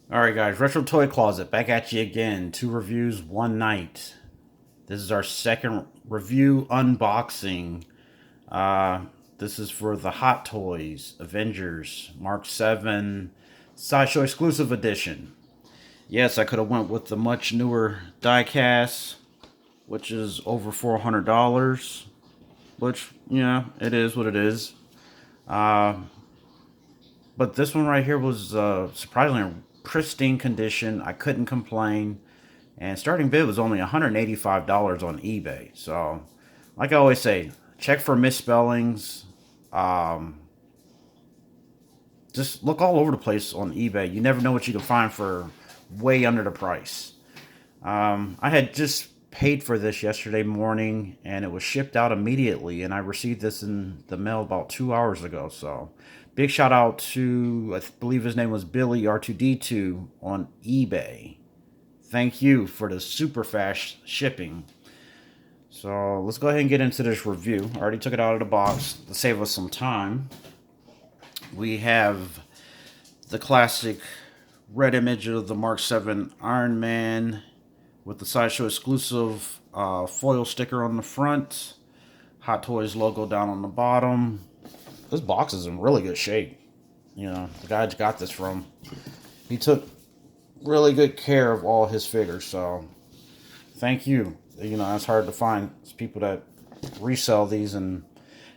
Alright guys, Retro Toy Closet, back at you again. 2 reviews, one night. This is our second review unboxing. Uh, this is for the Hot Toys Avengers Mark 7 Sideshow exclusive edition. Yes, I could have went with the much newer diecast, which is over $400. Which, yeah, it is what it is. Uh, but this one right here was surprisingly in pristine condition. I couldn't complain. And starting bid was only $185 on eBay. So, like I always say, check for misspellings. Um, just look all over the place on eBay. You never know what you can find for way under the price. I had just paid for this yesterday morning and it was shipped out immediately. And I received this in the mail about 2 hours ago. So, big shout out to, I believe his name was Billy R2D2 on eBay. Thank you for the super fast shipping. So let's go ahead and get into this review. I already took it out of the box to save us some time. We have the classic red image of the Mark 7 Iron Man with the Sideshow exclusive foil sticker on the front. Hot Toys logo down on the bottom. This box is in really good shape. You know, the guy got this from. He took really good care of all his figures, so thank you. You know, it's hard to find. It's people that resell these and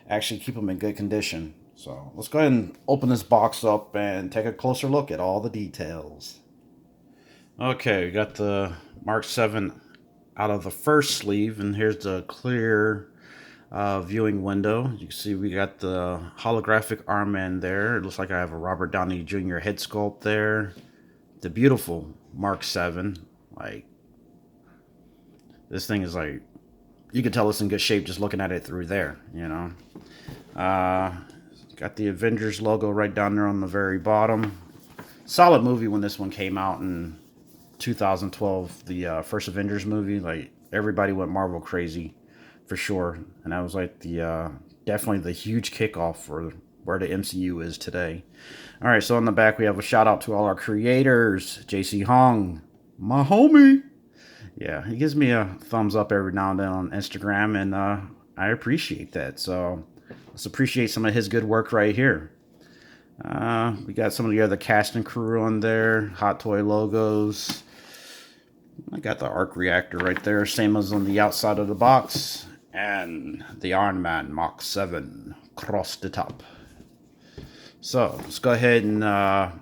actually keep them in good condition. So let's go ahead and open this box up and take a closer look at all the details. Okay, we got the Mark 7 out of the first sleeve, and here's the clear viewing window. You can see we got the holographic Iron Man there. It looks like I have a Robert Downey Jr. head sculpt there. The beautiful Mark 7. Like, this thing is like, you can tell it's in good shape just looking at it through there, you know. Got the Avengers logo right down there on the very bottom. Solid movie when this one came out in 2012, the first Avengers movie. Like, everybody went Marvel crazy for sure. And that was like the definitely the huge kickoff for where the MCU is today. All right, so on the back we have a shout out to all our creators. JC Hong, my homie. Yeah, he gives me a thumbs up every now and then on Instagram, and I appreciate that. So let's appreciate some of his good work right here. We got some of the other cast and crew on there, Hot Toy logos. I got the arc reactor right there, same as on the outside of the box, and the Iron Man Mach 7 across the top. So let's go ahead and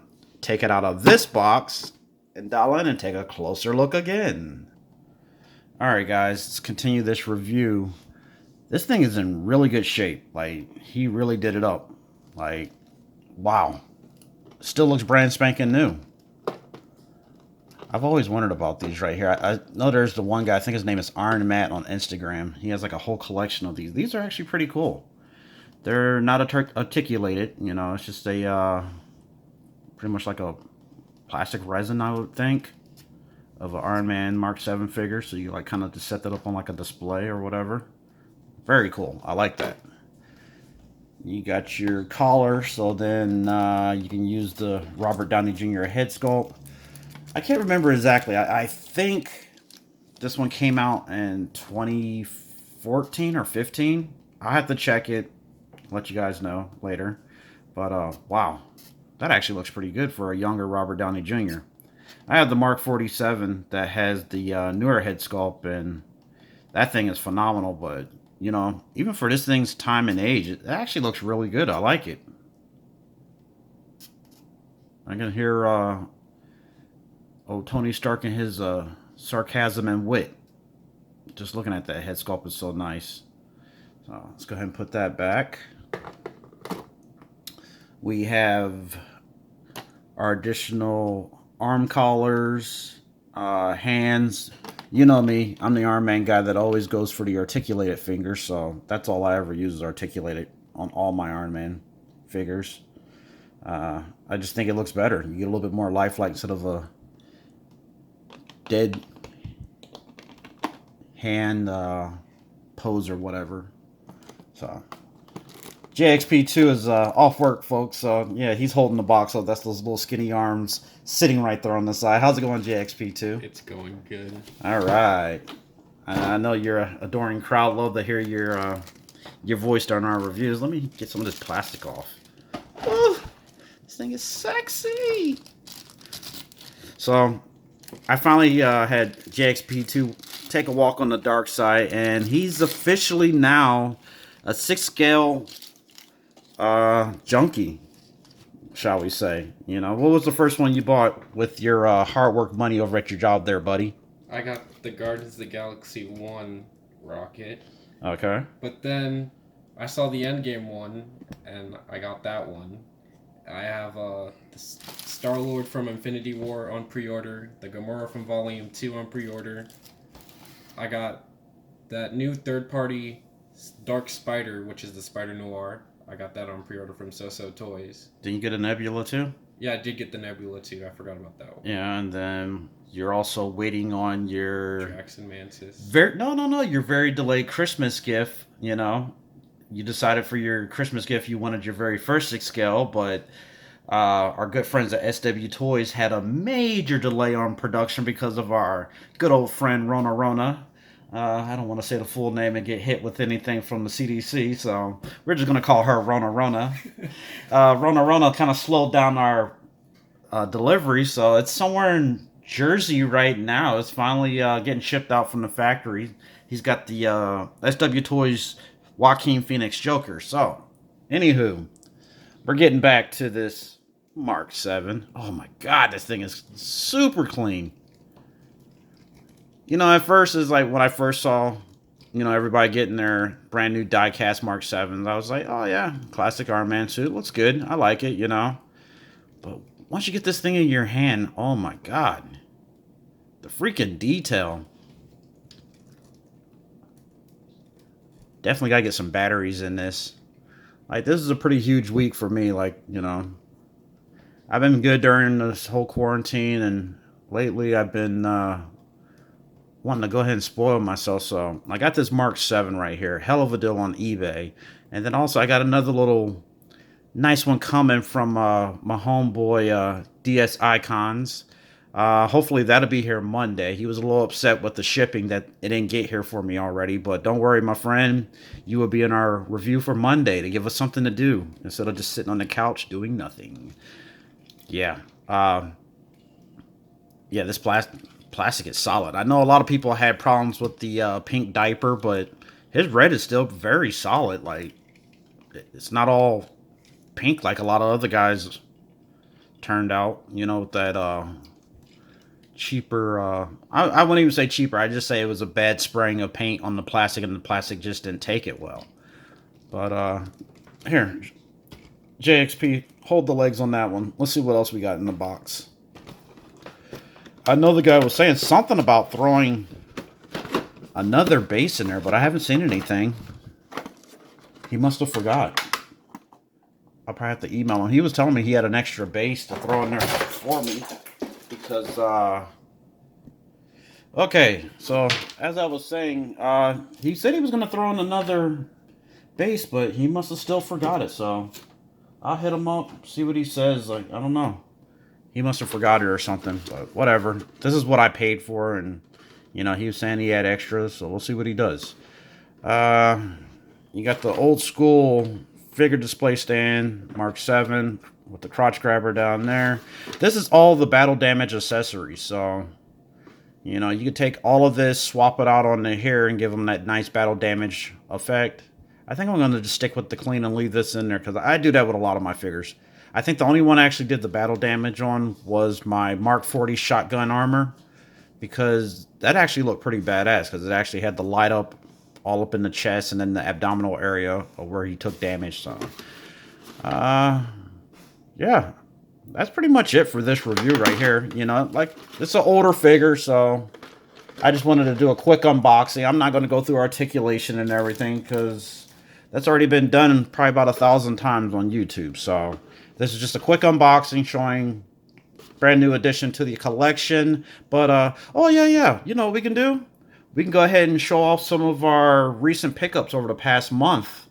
take it out of this box and dial in and take a closer look again. Alright guys, let's continue this review. This thing is in really good shape. Like, he really did it up. Like, wow. Still looks brand spanking new. I've always wondered about these right here. I know there's the one guy, I think his name is Iron Matt on Instagram. He has like a whole collection of these. These are actually pretty cool. They're not articulated, you know, it's just a, pretty much like a plastic resin, I would think, of an Iron Man Mark 7 figure. So you like kind of just set that up on like a display or whatever. Very cool. I like that. You got your collar, so then you can use the Robert Downey Jr. head sculpt. I can't remember exactly. I think this one came out in 2014 or 15. I'll have to check it, let you guys know later. But wow, that actually looks pretty good for a younger Robert Downey Jr. I have the Mark 47 that has the newer head sculpt, and that thing is phenomenal. But, you know, even for this thing's time and age, it actually looks really good. I like it. I can hear Tony Stark and his sarcasm and wit. Just looking at that head sculpt is so nice. So let's go ahead and put that back. We have our additional arm collars, hands. You know me, I'm the Iron Man guy that always goes for the articulated fingers, so that's all I ever use is articulated on all my Iron Man figures. I just think it looks better. You get a little bit more lifelike instead of a dead hand pose or whatever. So JXP2 is off work, folks. So yeah, he's holding the box. So that's those little skinny arms sitting right there on the side. How's it going, JXP2? It's going good. All right. I know you're an adoring crowd. Love to hear your voice during our reviews. Let me get some of this plastic off. Oh, this thing is sexy. So I finally had JXP2 take a walk on the dark side, and he's officially now a 6 scale junkie, shall we say. You know, what was the first one you bought with your hard work money over at your job there, buddy? I got the Guardians of the Galaxy 1 rocket. Okay. But then I saw the Endgame one, and I got that one. I have the Star-Lord from Infinity War on pre-order, the Gamora from Volume 2 on pre-order. I got that new third-party Dark Spider, which is the Spider Noir. I got that on pre-order from So Toys. Did you get a Nebula too? Yeah, I did get the Nebula too. I forgot about that one. Yeah, and then you're also waiting on your Drax and Mantis. No. Your very delayed Christmas gift. You know, you decided for your Christmas gift you wanted your very first 6 scale, but our good friends at SW Toys had a major delay on production because of our good old friend Rona Rona. I don't want to say the full name and get hit with anything from the CDC, so we're just going to call her Rona Rona. Rona Rona kind of slowed down our delivery, so it's somewhere in Jersey right now. It's finally getting shipped out from the factory. He's got the SW Toys Joaquin Phoenix Joker. So, anywho, we're getting back to this Mark 7. Oh my god, this thing is super clean. You know, at first, it's like when I first saw, you know, everybody getting their brand new die-cast Mark 7s, I was like, oh yeah, classic Iron Man suit. Looks good. I like it, you know. But once you get this thing in your hand, oh my god. The freaking detail. Definitely got to get some batteries in this. Like, this is a pretty huge week for me. Like, you know, I've been good during this whole quarantine, and lately I've been wanting to go ahead and spoil myself. So I got this Mark 7 right here. Hell of a deal on eBay. And then also I got another little nice one coming from my homeboy DS Icons. Hopefully that'll be here Monday. He was a little upset with the shipping that it didn't get here for me already. But don't worry, my friend. You will be in our review for Monday to give us something to do instead of just sitting on the couch doing nothing. Yeah. Yeah, this plastic is solid. I know a lot of people had problems with the pink diaper, but his red is still very solid. Like, it's not all pink like a lot of other guys turned out. You know, with that cheaper, I wouldn't even say cheaper. I just say it was a bad spraying of paint on the plastic, and the plastic just didn't take it well. But here, JXP, hold the legs on that one. Let's see what else we got in the box. I know the guy was saying something about throwing another base in there, but I haven't seen anything. He must have forgot. I'll probably have to email him. He was telling me he had an extra base to throw in there for me. Because, okay, so as I was saying, he said he was going to throw in another base, but he must have still forgot it. So I'll hit him up, see what he says. Like, I don't know. He must have forgot it or something, but whatever. This is what I paid for, and, you know, he was saying he had extras, so we'll see what he does. You got the old school figure display stand, Mark 7, with the crotch grabber down there. This is all the battle damage accessories, so, you know, you could take all of this, swap it out on the here, and give them that nice battle damage effect. I think I'm going to just stick with the clean and leave this in there, because I do that with a lot of my figures. I think the only one I actually did the battle damage on was my Mark 40 shotgun armor, because that actually looked pretty badass, because it actually had the light up all up in the chest and then the abdominal area of where he took damage. So, yeah, that's pretty much it for this review right here. You know, like, it's an older figure, so I just wanted to do a quick unboxing. I'm not going to go through articulation and everything, because that's already been done probably about 1,000 times on YouTube. So this is just a quick unboxing showing brand new addition to the collection. But, oh, yeah, you know what we can do? We can go ahead and show off some of our recent pickups over the past month.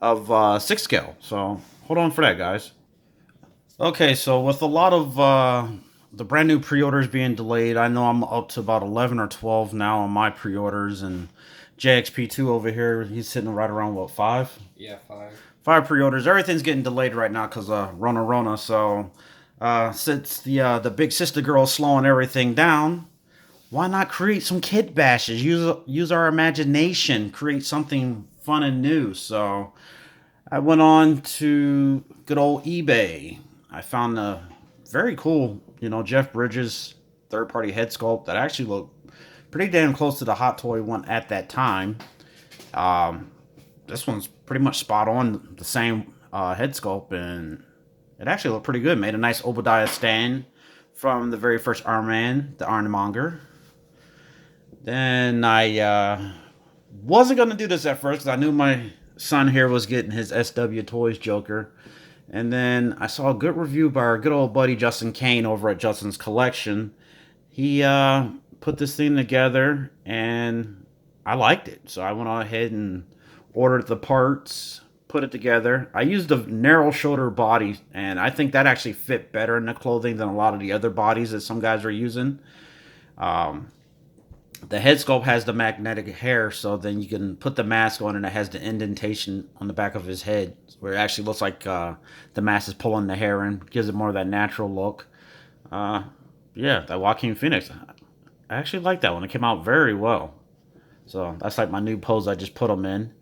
of 6 scale. So hold on for that, guys. Okay, so with a lot of the brand new pre-orders being delayed, I know I'm up to about 11 or 12 now on my pre-orders, and JXP2 over here, he's sitting right around what, 5? Yeah, 5. 5 pre-orders. Everything's getting delayed right now because Rona. So since the big sister girl is slowing everything down, why not create some kit bashes? Use our imagination, create something fun and new. So I went on to good old eBay. I found a very cool, Jeff Bridges third-party head sculpt that actually looked pretty damn close to the Hot Toy one at that time. This one's pretty much spot on the same head sculpt, and it actually looked pretty good. Made a nice Obadiah stand from the very first Iron Man, the Ironmonger. Then I wasn't going to do this at first because I knew my son here was getting his SW Toys Joker. And then I saw a good review by our good old buddy Justin Kane over at Justin's Collection. He put this thing together, and I liked it. So I went on ahead and ordered the parts, put it together. I used a narrow shoulder body, and I think that actually fit better in the clothing than a lot of the other bodies that some guys are using. The head sculpt has the magnetic hair, so then you can put the mask on and it has the indentation on the back of his head where it actually looks like the mask is pulling the hair in, gives it more of that natural look. Yeah, that Joaquin Phoenix, I actually like that one. It came out very well. So that's like my new pose I just put him in.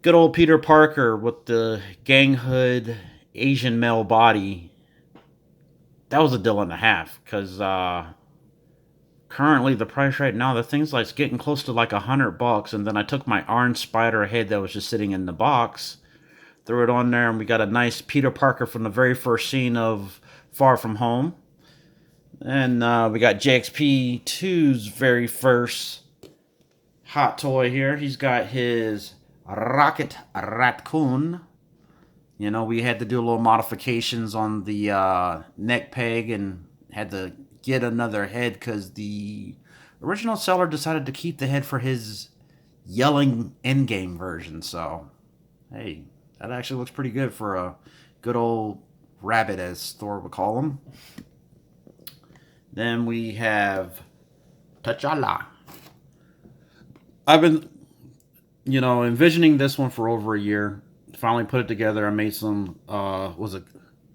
Good old Peter Parker with the gang hood Asian male body. That was a deal and a half because currently the price right now, the thing's like getting close to like $100, and then I took my orange spider head that was just sitting in the box, threw it on there, and we got a nice Peter Parker from the very first scene of Far From Home. And we got JXP2's very first hot toy here. He's got his Rocket Raccoon. We had to do a little modifications on the neck peg and had to get another head because the original seller decided to keep the head for his yelling endgame version. So, hey, that actually looks pretty good for a good old rabbit, as Thor would call him. Then we have T'Challa. I've been, envisioning this one for over a year. Finally put it together. I made some, was it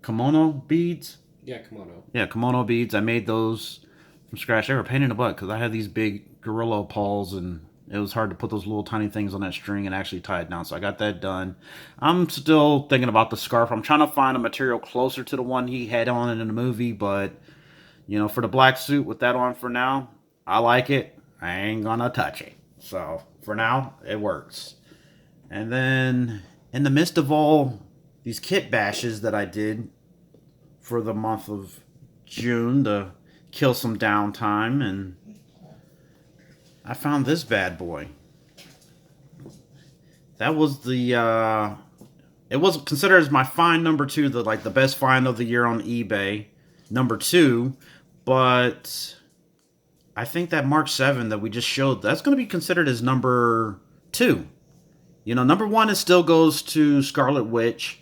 kimono beads? Yeah, kimono. Yeah, kimono beads. I made those from scratch. They were a pain in the butt because I had these big gorilla paws and it was hard to put those little tiny things on that string and actually tie it down. So I got that done. I'm still thinking about the scarf. I'm trying to find a material closer to the one he had on in the movie, but for the black suit with that on for now, I like it. I ain't gonna touch it. So for now, it works. And then in the midst of all these kit bashes that I did for the month of June to kill some downtime, and I found this bad boy. That was the it was considered as my find number 2, the best find of the year on eBay, number 2, but I think that Mark 7 that we just showed, that's going to be considered as number 2. Number 1 it still goes to Scarlet Witch.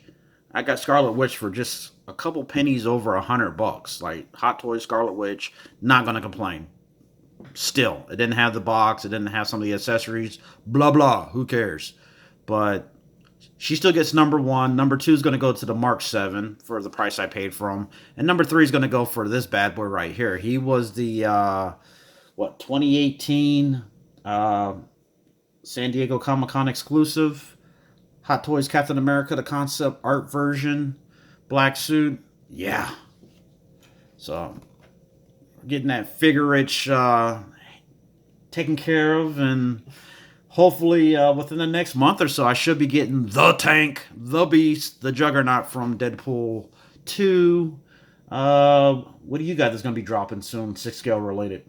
I got Scarlet Witch for just a couple pennies over $100. Like Hot Toys Scarlet Witch, not gonna complain. Still, it didn't have the box, it didn't have some of the accessories. Blah blah. Who cares? But she still gets number 1. Number 2 is gonna go to the Mark 7 for the price I paid for him, and number 3 is gonna go for this bad boy right here. He was the 2018 San Diego Comic-Con exclusive. Hot Toys Captain America, the concept art version. Black suit. Yeah. So, getting that figure-rich taken care of. And hopefully within the next month or so, I should be getting the Tank, the Beast, the Juggernaut from Deadpool 2. What do you got that's going to be dropping soon, 6 scale related?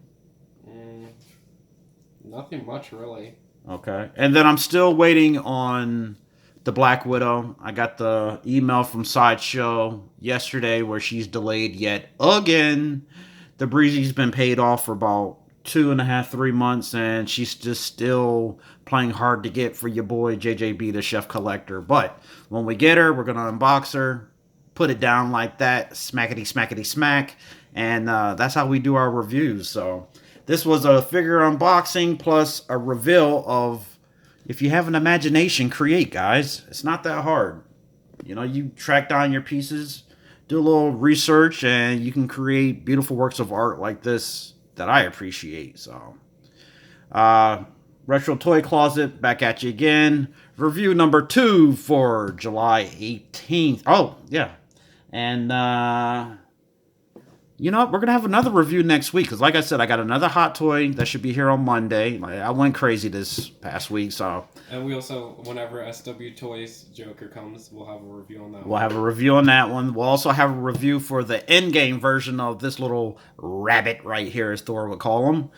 Nothing much, really. Okay. And then I'm still waiting on the Black Widow. I got the email from Sideshow yesterday where she's delayed yet again. The Breezy's been paid off for about 2.5, 3 months, and she's just still playing hard to get for your boy JJB, the Chef Collector. But when we get her, we're gonna unbox her, put it down like that, smackety smackety smack, and that's how we do our reviews. So this was a figure unboxing plus a reveal of, if you have an imagination, create, guys. It's not that hard. You know, you track down your pieces, do a little research, and you can create beautiful works of art like this that I appreciate. So, Retro Toy Closet, back at you again. Review number 2 for July 18th. Oh, yeah. And, you know what? We're going to have another review next week. Because like I said, I got another hot toy that should be here on Monday. I went crazy this past week, so... And we also, whenever SW Toys Joker comes, we'll have a review on that one. We'll have a review on that one. We'll also have a review for the endgame version of this little rabbit right here, as Thor would call him.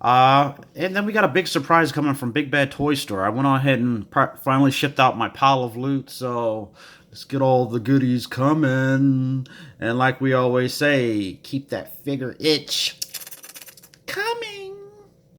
And then we got a big surprise coming from Big Bad Toy Store. I went ahead and finally shipped out my pile of loot, so let's get all the goodies coming. And like we always say, keep that figure itch.